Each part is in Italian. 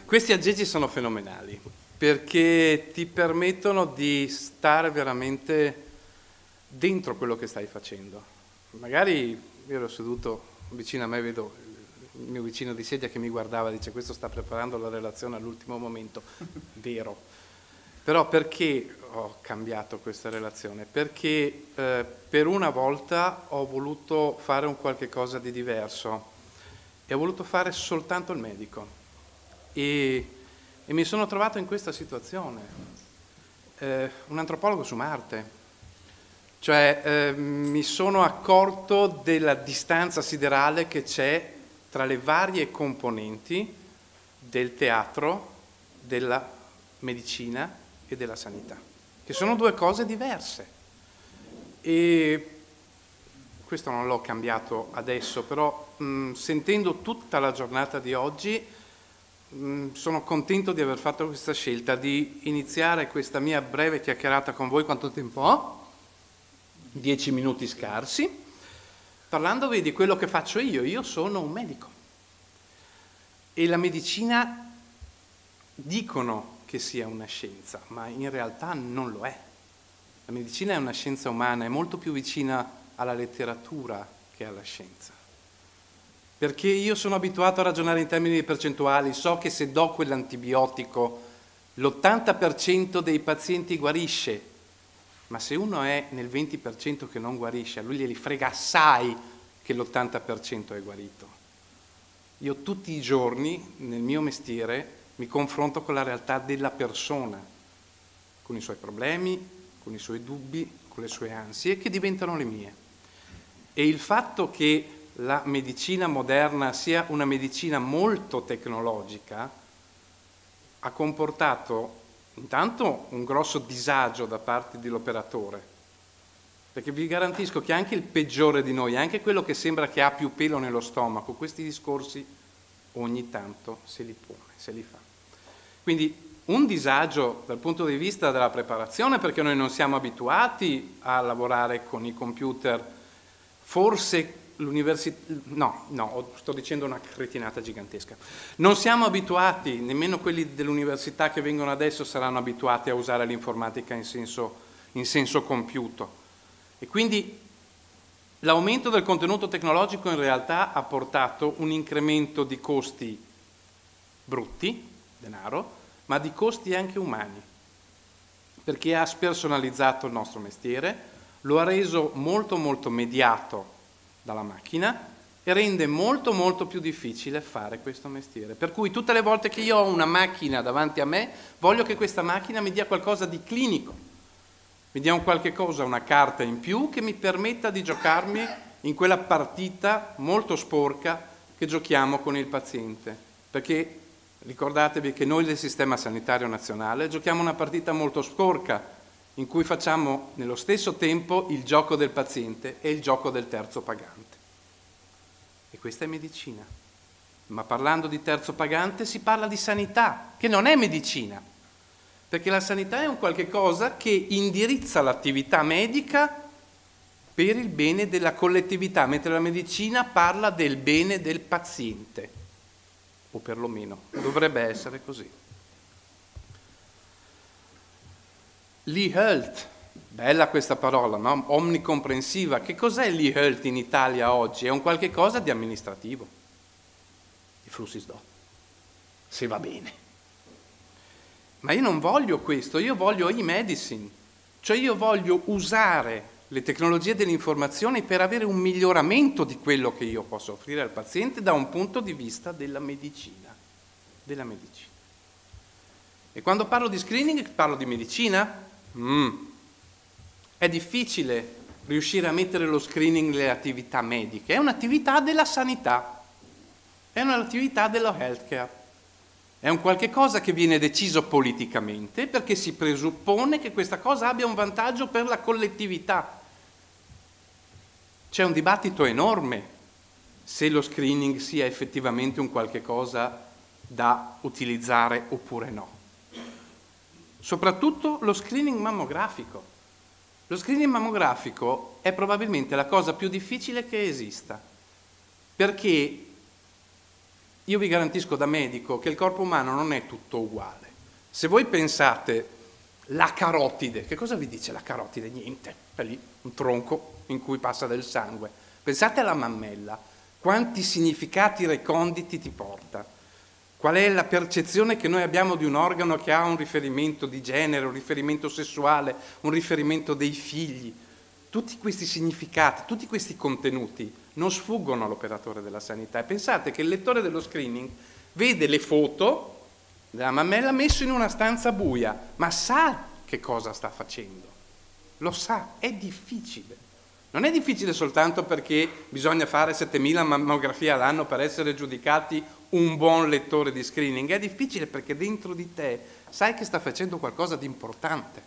Questi aggeggi sono fenomenali perché ti permettono di stare veramente dentro quello che stai facendo. Magari io ero seduto vicino a me, vedo il mio vicino di sedia che mi guardava e dice: questo sta preparando la relazione all'ultimo momento. Vero. Però perché ho cambiato questa relazione? Perché per una volta ho voluto fare un qualche cosa di diverso e ho voluto fare soltanto il medico. E mi sono trovato in questa situazione, un antropologo su Marte, cioè mi sono accorto della distanza siderale che c'è tra le varie componenti del teatro, della medicina e della sanità, che sono due cose diverse. E questo non l'ho cambiato adesso, però sentendo tutta la giornata di oggi sono contento di aver fatto questa scelta, di iniziare questa mia breve chiacchierata con voi. Quanto tempo ho? 10 minuti scarsi, parlandovi di quello che faccio io. Io sono un medico e la medicina dicono che sia una scienza, ma in realtà non lo è. La medicina è una scienza umana, è molto più vicina alla letteratura che alla scienza. Perché io sono abituato a ragionare in termini di percentuali, so che se do quell'antibiotico l'80% dei pazienti guarisce, ma se uno è nel 20% che non guarisce, a lui glieli frega assai che l'80% è guarito. Io tutti i giorni nel mio mestiere mi confronto con la realtà della persona, con i suoi problemi, con i suoi dubbi, con le sue ansie che diventano le mie. E il fatto che la medicina moderna sia una medicina molto tecnologica ha comportato intanto un grosso disagio da parte dell'operatore, perché vi garantisco che anche il peggiore di noi, anche quello che sembra che ha più pelo nello stomaco, questi discorsi ogni tanto se li pone, se li fa. Quindi un disagio dal punto di vista della preparazione, perché noi non siamo abituati a lavorare con i computer, forse sto dicendo una cretinata gigantesca. Non siamo abituati, nemmeno quelli dell'università che vengono adesso saranno abituati a usare l'informatica in senso compiuto. E quindi l'aumento del contenuto tecnologico in realtà ha portato un incremento di costi brutti, denaro, ma di costi anche umani, perché ha spersonalizzato il nostro mestiere, lo ha reso molto molto mediato dalla macchina e rende molto molto più difficile fare questo mestiere. Per cui tutte le volte che io ho una macchina davanti a me, voglio che questa macchina mi dia qualcosa di clinico, mi dia un qualche cosa, una carta in più che mi permetta di giocarmi in quella partita molto sporca che giochiamo con il paziente. Perché ricordatevi che noi del Sistema Sanitario Nazionale giochiamo una partita molto sporca, in cui facciamo nello stesso tempo il gioco del paziente e il gioco del terzo pagante. E questa è medicina. Ma parlando di terzo pagante si parla di sanità, che non è medicina, perché la sanità è un qualche cosa che indirizza l'attività medica per il bene della collettività, mentre la medicina parla del bene del paziente, o perlomeno dovrebbe essere così. L'e-health, bella questa parola, no? Omnicomprensiva. Che cos'è l'e-health in Italia oggi? È un qualche cosa di amministrativo. I flussi SDO, se va bene. Ma io non voglio questo, io voglio e-medicine, cioè io voglio usare le tecnologie dell'informazione per avere un miglioramento di quello che io posso offrire al paziente da un punto di vista della medicina. E quando parlo di screening parlo di medicina? È difficile riuscire a mettere lo screening nelle attività mediche, è un'attività della sanità, è un'attività dello healthcare, è un qualche cosa che viene deciso politicamente perché si presuppone che questa cosa abbia un vantaggio per la collettività. C'è un dibattito enorme se lo screening sia effettivamente un qualche cosa da utilizzare oppure no. soprattutto lo screening mammografico. Lo screening mammografico è probabilmente la cosa più difficile che esista, perché io vi garantisco da medico che il corpo umano non è tutto uguale. Se voi pensate la carotide, che cosa vi dice la carotide? Niente, è lì un tronco in cui passa del sangue. Pensate alla mammella, quanti significati reconditi ti porta. Qual è la percezione che noi abbiamo di un organo che ha un riferimento di genere, un riferimento sessuale, un riferimento dei figli? Tutti questi significati, tutti questi contenuti non sfuggono all'operatore della sanità. E pensate che il lettore dello screening vede le foto della mammella messo in una stanza buia, ma sa che cosa sta facendo. Lo sa, è difficile. Non è difficile soltanto perché bisogna fare 7.000 mammografie all'anno per essere giudicati un buon lettore di screening, è difficile perché dentro di te sai che sta facendo qualcosa di importante.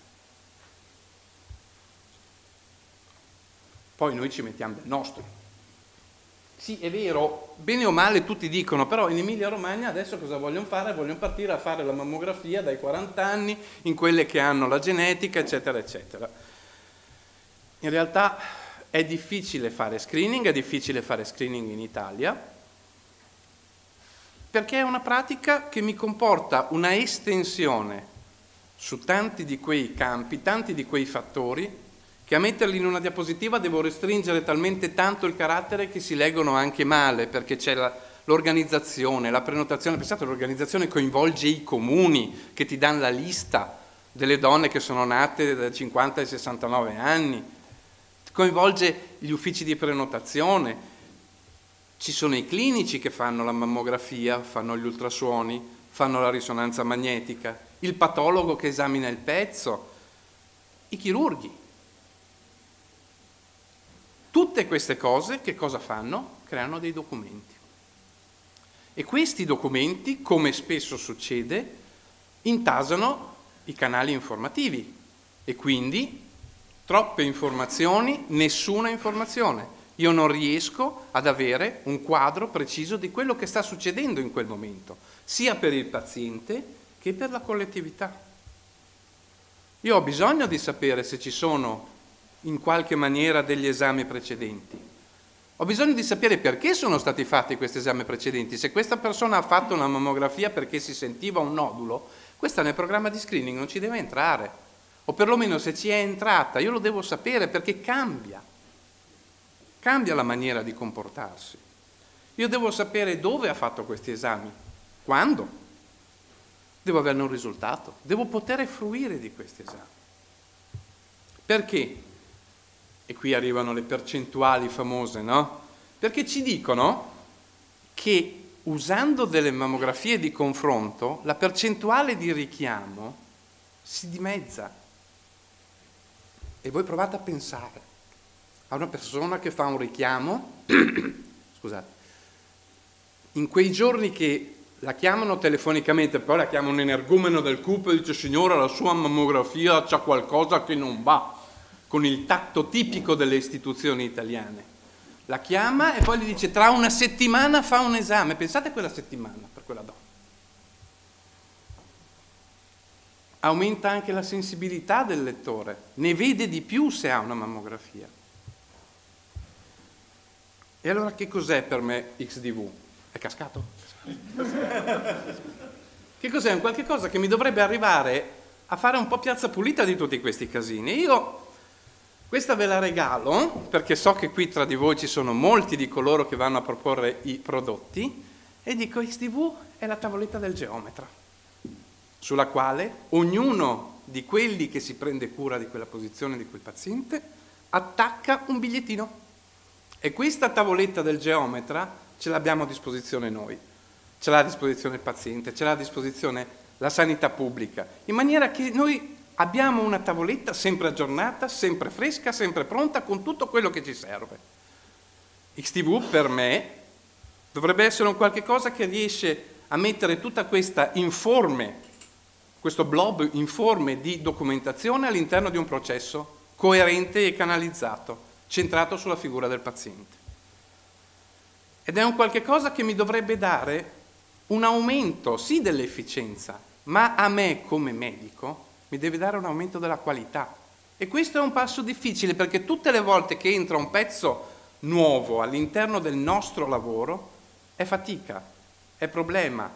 Poi noi ci mettiamo del nostro. Sì, è vero, bene o male tutti dicono, però in Emilia-Romagna adesso cosa vogliono fare? Vogliono partire a fare la mammografia dai 40 anni in quelle che hanno la genetica, eccetera, eccetera. In realtà è difficile fare screening in Italia, perché è una pratica che mi comporta una estensione su tanti di quei campi, tanti di quei fattori, che a metterli in una diapositiva devo restringere talmente tanto il carattere che si leggono anche male, perché c'è l'organizzazione, la prenotazione. Pensate, l'organizzazione coinvolge i comuni che ti danno la lista delle donne che sono nate dai 50 ai 69 anni, coinvolge gli uffici di prenotazione, ci sono i clinici che fanno la mammografia, fanno gli ultrasuoni, fanno la risonanza magnetica, il patologo che esamina il pezzo, i chirurghi. Tutte queste cose che cosa fanno? Creano dei documenti. E questi documenti, come spesso succede, intasano i canali informativi e quindi troppe informazioni, nessuna informazione. Io non riesco ad avere un quadro preciso di quello che sta succedendo in quel momento, sia per il paziente che per la collettività. Io ho bisogno di sapere se ci sono in qualche maniera degli esami precedenti. Ho bisogno di sapere perché sono stati fatti questi esami precedenti. Se questa persona ha fatto una mammografia perché si sentiva un nodulo, questa nel programma di screening non ci deve entrare. O perlomeno se ci è entrata, io lo devo sapere perché cambia la maniera di comportarsi. Io devo sapere dove ha fatto questi esami, quando. Devo averne un risultato, devo poter fruire di questi esami. Perché? E qui arrivano le percentuali famose, no? Perché ci dicono che usando delle mammografie di confronto la percentuale di richiamo si dimezza. E voi provate a pensare a una persona che fa un richiamo, scusate, in quei giorni che la chiamano telefonicamente, poi la chiama un energumeno del CUP e dice: signora, la sua mammografia c'ha qualcosa che non va, con il tatto tipico delle istituzioni italiane. La chiama e poi gli dice: tra una settimana fa un esame. Pensate a quella settimana per quella donna. Aumenta anche la sensibilità del lettore, ne vede di più se ha una mammografia. E allora che cos'è per me XDV? È cascato? Che cos'è? Un qualche cosa che mi dovrebbe arrivare a fare un po' piazza pulita di tutti questi casini. Io questa ve la regalo perché so che qui tra di voi ci sono molti di coloro che vanno a proporre i prodotti e dico: XDV è la tavoletta del geometra, sulla quale ognuno di quelli che si prende cura di quella posizione di quel paziente attacca un bigliettino. E questa tavoletta del geometra ce l'abbiamo a disposizione noi, ce l'ha a disposizione il paziente, ce l'ha a disposizione la sanità pubblica, in maniera che noi abbiamo una tavoletta sempre aggiornata, sempre fresca, sempre pronta, con tutto quello che ci serve. XTV per me dovrebbe essere un qualche cosa che riesce a mettere tutta questa informe, questo blob informe di documentazione all'interno di un processo coerente e canalizzato, centrato sulla figura del paziente. Ed è un qualche cosa che mi dovrebbe dare un aumento, sì, dell'efficienza, ma a me come medico mi deve dare un aumento della qualità. E questo è un passo difficile, perché tutte le volte che entra un pezzo nuovo all'interno del nostro lavoro è fatica, è problema,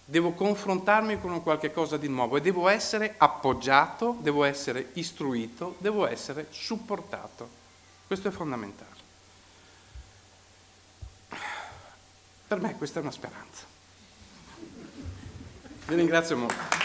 devo confrontarmi con un qualche cosa di nuovo e devo essere appoggiato, devo essere istruito, devo essere supportato. Questo è fondamentale. Per me questa è una speranza. Vi ringrazio molto.